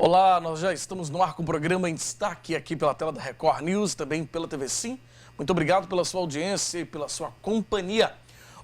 Olá, nós já estamos no ar com o programa em destaque aqui pela tela da Record News, também pela TV Sim. Muito obrigado pela sua audiência e pela sua companhia.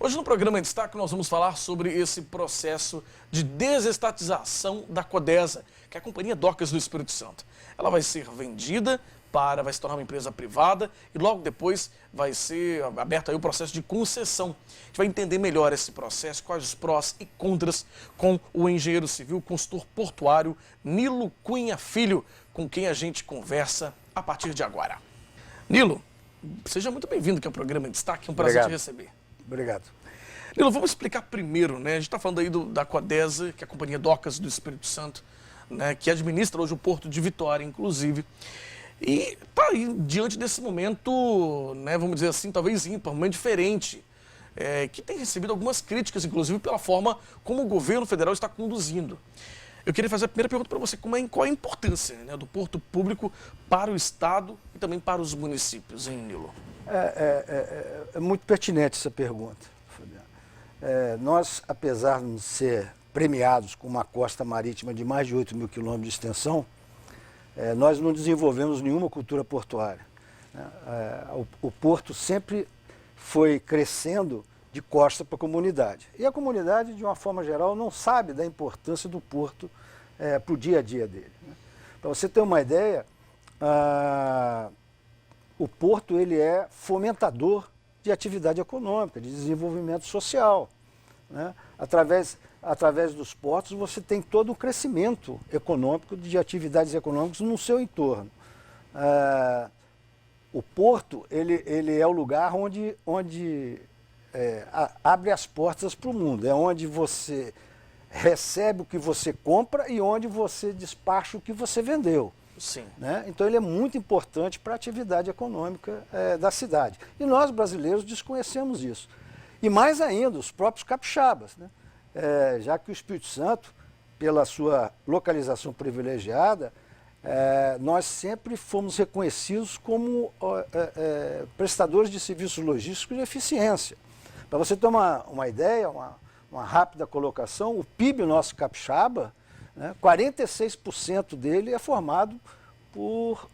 Hoje no programa em destaque nós vamos falar sobre esse processo de desestatização da Codesa, que é a Companhia Docas do Espírito Santo. Ela vai ser vendida, vai se tornar uma empresa privada e logo depois vai ser aberto aí o processo de concessão. A gente vai entender melhor esse processo, quais os prós e contras com o engenheiro civil, consultor portuário Nilo Cunha Filho, com quem a gente conversa a partir de agora. Nilo, seja muito bem-vindo aqui ao programa em destaque, é um prazer te receber. Obrigado. Nilo, vamos explicar primeiro, né? A gente está falando aí da Codesa, que é a Companhia Docas do Espírito Santo, né? Que administra hoje o Porto de Vitória, inclusive. E tá aí, diante desse momento, né, vamos dizer assim, talvez ímpar, um momento diferente, que tem recebido algumas críticas, inclusive, pela forma como o governo federal está conduzindo. Eu queria fazer a primeira pergunta para você, qual é a importância, né, do porto público para o Estado e também para os municípios, hein, Nilo? É muito pertinente essa pergunta, Fabiano. Nós, apesar de ser premiados com uma costa marítima de mais de 8 mil quilômetros de extensão, nós não desenvolvemos nenhuma cultura portuária. O porto sempre foi crescendo de costa para a comunidade. E a comunidade, de uma forma geral, não sabe da importância do porto para o dia a dia dele. Para você ter uma ideia, o porto ele é fomentador de atividade econômica, de desenvolvimento social, né? Através dos portos você tem todo o crescimento econômico de atividades econômicas no seu entorno. O porto ele é o lugar onde abre as portas para o mundo, é onde você recebe o que você compra e onde você despacha o que você vendeu. Sim. Né? Então ele é muito importante para a atividade econômica da cidade. E nós brasileiros desconhecemos isso. E mais ainda, os próprios capixabas, né? Já que o Espírito Santo, pela sua localização privilegiada, nós sempre fomos reconhecidos como prestadores de serviços logísticos de eficiência. Para você ter uma ideia, uma rápida colocação, o PIB nosso capixaba, né, 46% dele é formado por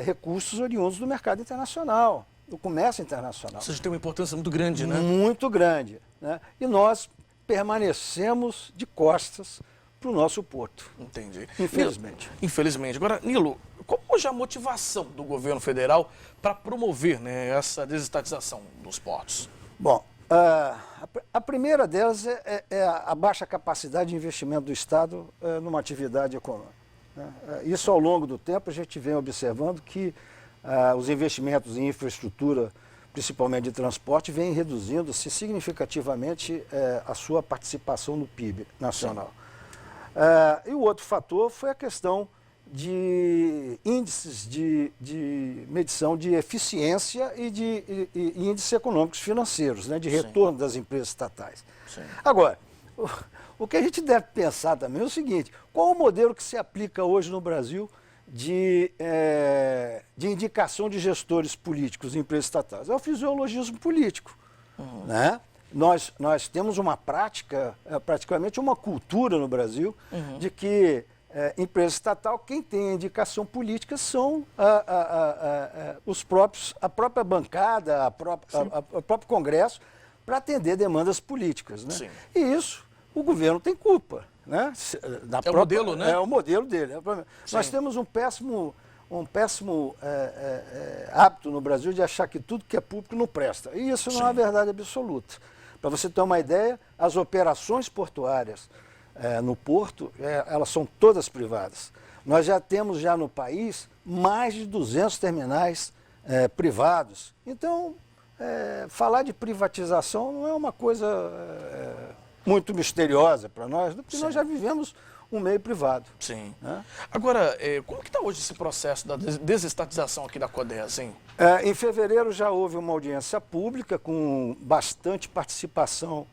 recursos oriundos do mercado internacional, do comércio internacional. Ou seja, tem uma importância muito grande, né? Muito grande, né? E nós permanecemos de costas para o nosso porto. Entendi. Infelizmente. Nilo, infelizmente. Agora, Nilo, qual hoje é a motivação do governo federal para promover, né, essa desestatização dos portos? Bom, a primeira delas é a baixa capacidade de investimento do Estado numa atividade econômica, né? Isso, ao longo do tempo, a gente vem observando que os investimentos em infraestrutura, principalmente de transporte, vêm reduzindo-se significativamente a sua participação no PIB nacional. E o outro fator foi a questão de índices de medição de eficiência e de índices econômicos financeiros, né, de retorno das empresas estatais. Sim. Agora, o que a gente deve pensar também é o seguinte: qual o modelo que se aplica hoje no Brasil de indicação de gestores políticos em empresas estatais? É o fisiologismo político. Uhum. Né? Nós temos uma prática, praticamente uma cultura no Brasil, uhum, de que empresa estatal, quem tem a indicação política são a própria bancada, o próprio Congresso, para atender demandas políticas. Né? Sim. E isso o governo tem culpa. Né? O modelo, né? É o modelo dele. Nós temos um péssimo hábito no Brasil de achar que tudo que é público não presta. E isso não é uma verdade absoluta. Para você ter uma ideia, as operações portuárias no porto, elas são todas privadas. Nós já temos no país mais de 200 terminais privados. Então, falar de privatização não é uma coisa muito misteriosa para nós, porque nós já vivemos um meio privado. Sim. Né? Agora, como que está hoje esse processo da desestatização aqui da Codesa, hein? Em fevereiro já houve uma audiência pública com bastante participação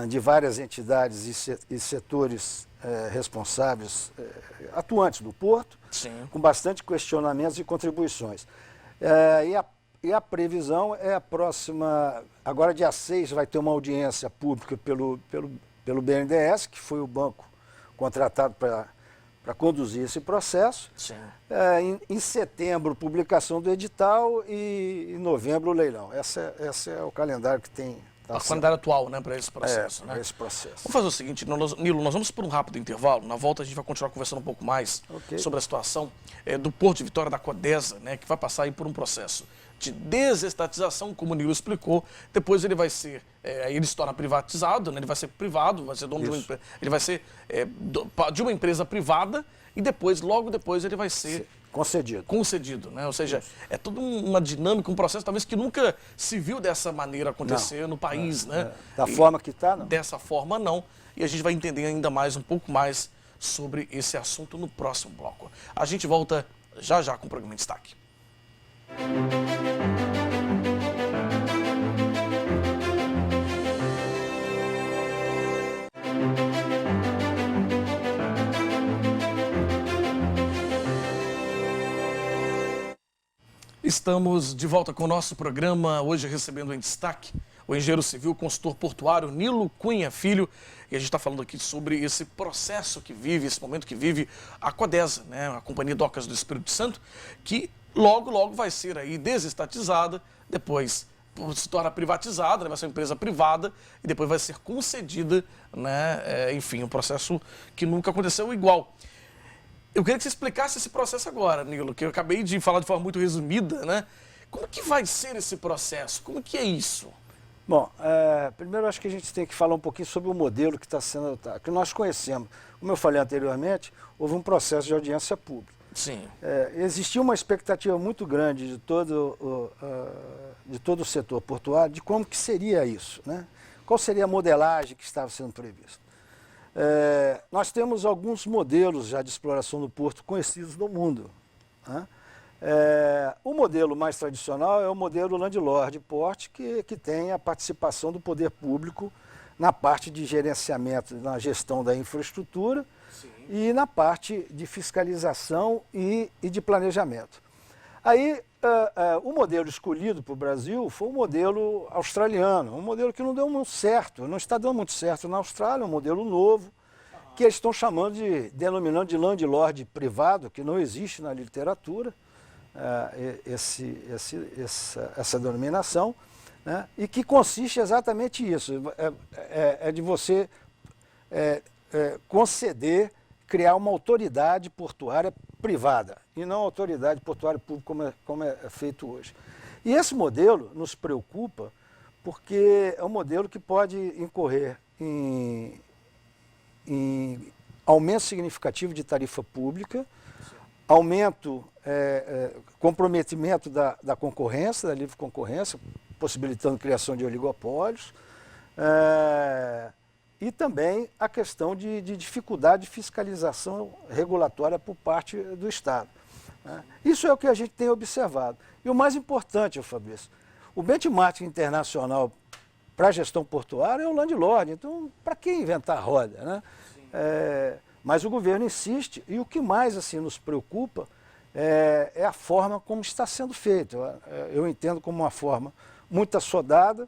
de várias entidades e setores responsáveis, atuantes do porto, Sim, com bastante questionamentos e contribuições. E a previsão é a próxima, agora dia 6 vai ter uma audiência pública pelo BNDES, que foi o banco contratado para conduzir esse processo. Sim. Em setembro, publicação do edital e em novembro, o leilão. Esse é o calendário que tem. A calendário atual, né, para esse processo. Para esse processo. Vamos fazer o seguinte, Nilo, nós vamos por um rápido intervalo. Na volta a gente vai continuar conversando um pouco mais sobre a situação do Porto de Vitória da Codesa, né, que vai passar aí por um processo de desestatização, como o Nilo explicou. Depois ele vai ser, ele se torna privatizado, né, ele vai ser privado, vai ser dono de uma empresa, ele vai ser de uma empresa privada e depois, logo depois, ele vai ser concedido, né? Ou seja, é toda uma dinâmica, um processo talvez que nunca se viu dessa maneira acontecer no país, né? Da forma que está, não. Dessa forma, não. E a gente vai entender ainda mais, um pouco mais sobre esse assunto no próximo bloco. A gente volta já já com o programa em destaque. Estamos de volta com o nosso programa, hoje recebendo em destaque o engenheiro civil, consultor portuário Nilo Cunha Filho, e a gente está falando aqui sobre esse processo que vive, esse momento que vive a Codesa, né, a Companhia Docas do Espírito Santo, que logo vai ser aí desestatizada, depois se torna privatizada, né, vai ser uma empresa privada e depois vai ser concedida, né, enfim, um processo que nunca aconteceu igual. Eu queria que você explicasse esse processo agora, Nilo, que eu acabei de falar de forma muito resumida, né? Como que vai ser esse processo? Como que é isso? Bom, primeiro acho que a gente tem que falar um pouquinho sobre o modelo que está sendo adotado, que nós conhecemos. Como eu falei anteriormente, houve um processo de audiência pública. Sim. Existia uma expectativa muito grande de todo o setor portuário de como que seria isso, né? Qual seria a modelagem que estava sendo prevista. Nós temos alguns modelos já de exploração do porto conhecidos no mundo, né? O modelo mais tradicional é o modelo Landlord Port, que tem a participação do poder público na parte de gerenciamento, na gestão da infraestrutura. Sim. E na parte de fiscalização e de planejamento. Aí, o modelo escolhido para o Brasil foi o modelo australiano, um modelo que não deu muito certo, não está dando muito certo na Austrália, um modelo novo, que eles estão denominando de landlord privado, que não existe na literatura, essa denominação, né, e que consiste exatamente isso, de você conceder, criar uma autoridade portuária privada e não autoridade portuária pública como é feito hoje. E esse modelo nos preocupa porque é um modelo que pode incorrer em aumento significativo de tarifa pública, aumento, comprometimento da concorrência, da livre concorrência, possibilitando a criação de oligopólios, e também a questão de dificuldade de fiscalização regulatória por parte do Estado, né? Isso é o que a gente tem observado. E o mais importante, Fabrício, o benchmark internacional para a gestão portuária é o landlord. Então, para que inventar a roda, né? Mas o governo insiste, e o que mais assim, nos preocupa é a forma como está sendo feito. Eu entendo como uma forma muito assodada,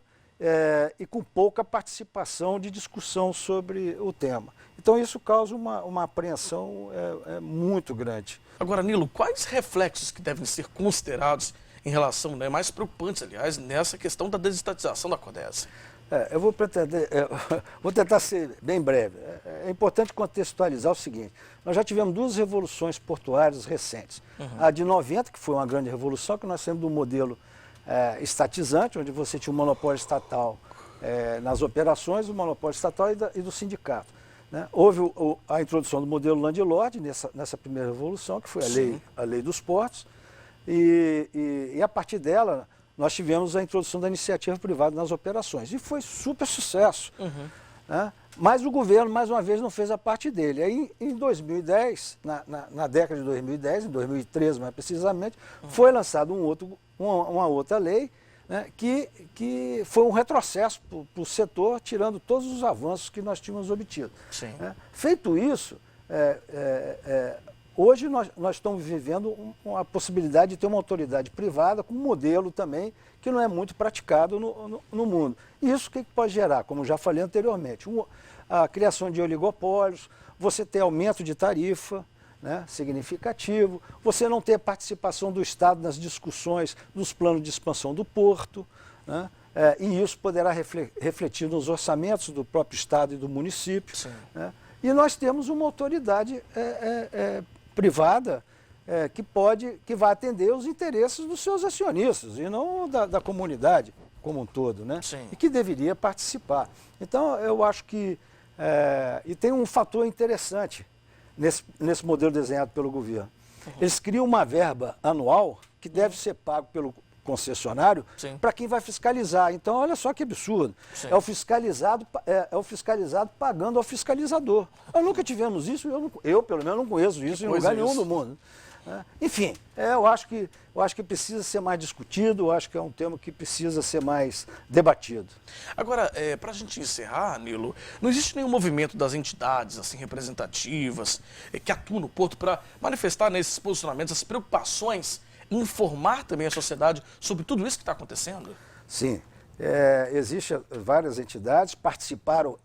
e com pouca participação de discussão sobre o tema. Então isso causa uma apreensão muito grande. Agora, Nilo, quais reflexos que devem ser considerados em relação, né, mais preocupantes, aliás, nessa questão da desestatização da Codesa? Eu vou tentar ser bem breve. É importante contextualizar o seguinte: nós já tivemos duas revoluções portuárias recentes. A de 90, que foi uma grande revolução, que nós temos do modelo estatizante, onde você tinha um monopólio estatal nas operações, o monopólio estatal e do sindicato, né? Houve a introdução do modelo landlord nessa primeira revolução, que foi a lei dos portos, e a partir dela nós tivemos a introdução da iniciativa privada nas operações, e foi super sucesso. Né? Mas o governo, mais uma vez, não fez a parte dele. Aí, em 2010, na década de 2010, em 2013 mais precisamente, foi lançada uma outra lei, né, que foi um retrocesso para o setor, tirando todos os avanços que nós tínhamos obtido. Feito isso, hoje nós estamos vivendo a possibilidade de ter uma autoridade privada com um modelo também que não é muito praticado no mundo. E isso o que pode gerar? Como já falei anteriormente, a criação de oligopólios, você ter aumento de tarifa, né, significativo, você não ter participação do Estado nas discussões dos planos de expansão do porto, né, e isso poderá refletir nos orçamentos do próprio Estado e do município. Né, e nós temos uma autoridade privada que vai atender os interesses dos seus acionistas e não da comunidade como um todo, né? E que deveria participar. Então, eu acho que... e tem um fator interessante nesse modelo desenhado pelo governo. Eles criam uma verba anual que deve ser pago pelo concessionário para quem vai fiscalizar. Então, olha só que absurdo. É o fiscalizado pagando ao fiscalizador. Nós nunca tivemos isso, eu pelo menos não conheço isso em lugar nenhum do mundo. Enfim, eu acho que precisa ser mais discutido, eu acho que é um tema que precisa ser mais debatido. Agora, para a gente encerrar, Nilo, não existe nenhum movimento das entidades assim, representativas que atuam no Porto para manifestar nesses posicionamentos, essas preocupações, informar também a sociedade sobre tudo isso que está acontecendo? Sim, existem várias entidades, participaram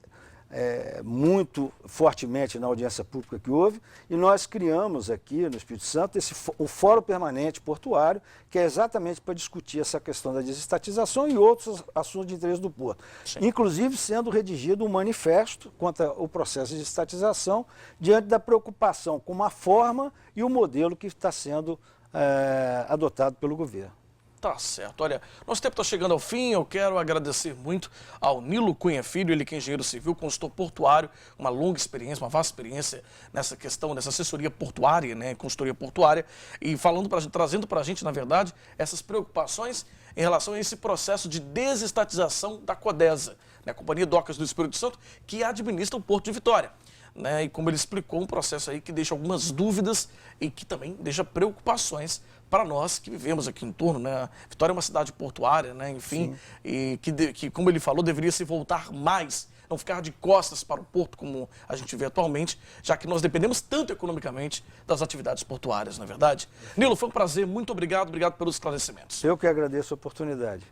muito fortemente na audiência pública que houve, e nós criamos aqui no Espírito Santo o Fórum Permanente Portuário, que é exatamente para discutir essa questão da desestatização e outros assuntos de interesse do Porto. Inclusive sendo redigido um manifesto contra o processo de estatização, diante da preocupação com a forma e o modelo que está sendo adotado pelo governo. Tá certo. Olha, nosso tempo está chegando ao fim. Eu quero agradecer muito ao Nilo Cunha Filho, ele que é engenheiro civil, consultor portuário, uma longa experiência, uma vasta experiência nessa questão, nessa assessoria portuária, né, consultoria portuária, e trazendo para a gente, na verdade, essas preocupações em relação a esse processo de desestatização da Codesa, né, a Companhia Docas do Espírito Santo, que administra o Porto de Vitória. Né, e como ele explicou, um processo aí que deixa algumas dúvidas e que também deixa preocupações para nós que vivemos aqui em torno, né? Vitória é uma cidade portuária, né? Enfim, e que, como ele falou, deveria se voltar mais, não ficar de costas para o porto como a gente vê atualmente, já que nós dependemos tanto economicamente das atividades portuárias, não é verdade? Nilo, foi um prazer, muito obrigado pelos esclarecimentos. Eu que agradeço a oportunidade.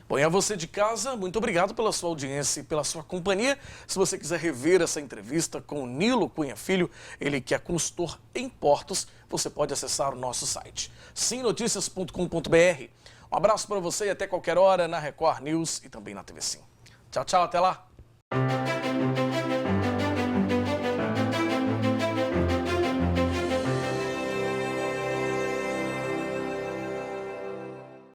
Bom, e a você de casa, muito obrigado pela sua audiência e pela sua companhia. Se você quiser rever essa entrevista com o Nilo Cunha Filho, ele que é consultor em portos, você pode acessar o nosso site, simnoticias.com.br. Um abraço para você e até qualquer hora na Record News e também na TV Sim. Tchau, tchau, até lá!